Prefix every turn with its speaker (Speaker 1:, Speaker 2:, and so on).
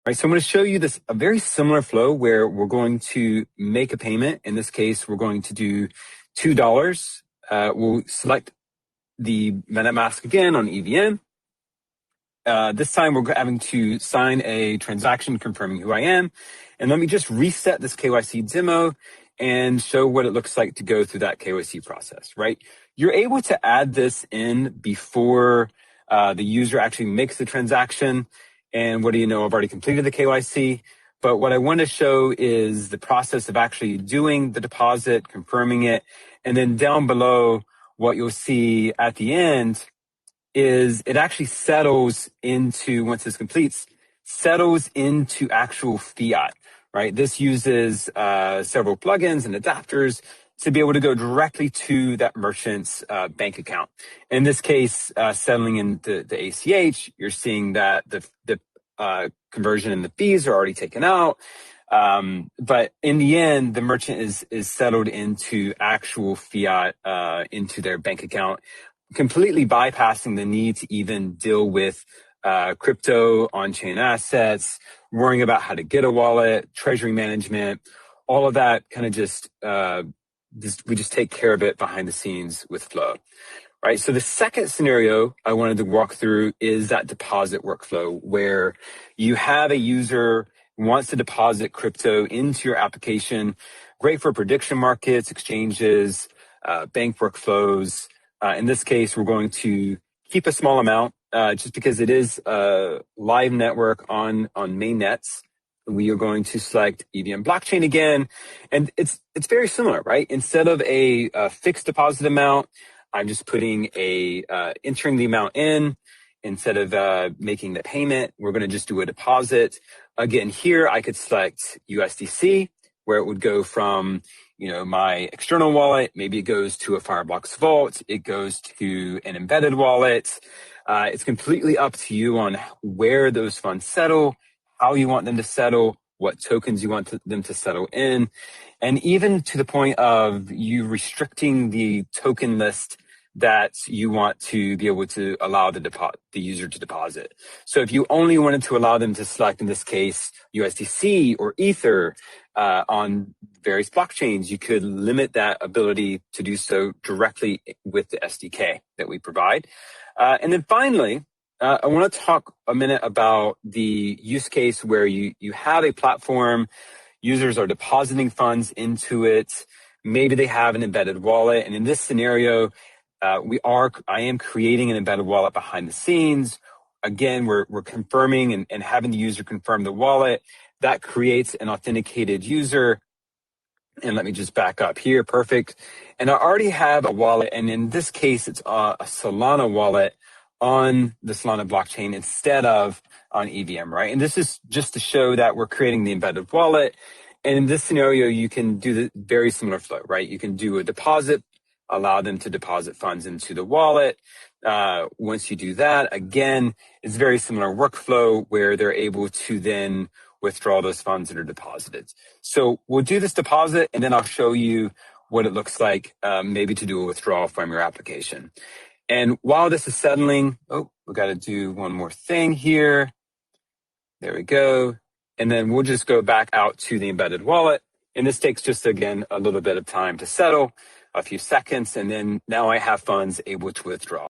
Speaker 1: Right, so I'm going to show you a very similar flow where we're going to make a payment. In this case, we're going to do $2. We'll select the MetaMask again on EVM. This time we're having to sign a transaction confirming who I am. And let me just reset this KYC demo and show what it looks like to go through that KYC process, right? You're able to add this in before the user actually makes the transaction. And what do you know? I've already completed the KYC. But what I want to show is the process of actually doing the deposit, confirming it. And then down below, what you'll see at the end is it actually settles into, once this completes, settles into actual fiat, right? This uses several plugins and adapters to be able to go directly to that merchant's bank account. In this case, settling into the ACH, you're seeing that the conversion and the fees are already taken out. But in the end, the merchant is settled into actual fiat into their bank account, completely bypassing the need to even deal with crypto, on-chain assets, worrying about how to get a wallet, treasury management, all of that kind of we just take care of it behind the scenes with Flow. Right. So the second scenario I wanted to walk through is that deposit workflow where you have a user who wants to deposit crypto into your application. Great for prediction markets, exchanges, bank workflows. In this case, we're going to keep a small amount just because it is a live network on mainnets. We are going to select EVM blockchain again. And it's very similar, right? Instead of a fixed deposit amount, I'm just putting entering the amount in. Instead of making the payment, we're going to just do a deposit. Again, here I could select USDC, where it would go from, my external wallet. Maybe it goes to a Fireblocks Vault. It goes to an embedded wallet. It's completely up to you on where those funds settle, how you want them to settle, what tokens you want them to settle in, and even to the point of you restricting the token list that you want to be able to allow the user to deposit. So if you only wanted to allow them to select, in this case, USDC or Ether on various blockchains, you could limit that ability to do so directly with the SDK that we provide. And then finally, I want to talk a minute about the use case where you have a platform, users are depositing funds into it. Maybe they have an embedded wallet. And in this scenario, I am creating an embedded wallet behind the scenes. Again, we're confirming and having the user confirm the wallet. That creates an authenticated user. And let me just back up here. Perfect. And I already have a wallet. And in this case, it's a Solana wallet on the Solana blockchain instead of on EVM, right? And this is just to show that we're creating the embedded wallet. And in this scenario, you can do the very similar flow, right? You can do a deposit, allow them to deposit funds into the wallet. Once you do that, again, it's very similar workflow where they're able to then withdraw those funds that are deposited. So we'll do this deposit and then I'll show you what it looks like maybe to do a withdrawal from your application. And while this is settling, we got to do one more thing here. There we go. And then we'll just go back out to the embedded wallet. And this takes just, again, a little bit of time to settle, a few seconds. And then now I have funds able to withdraw.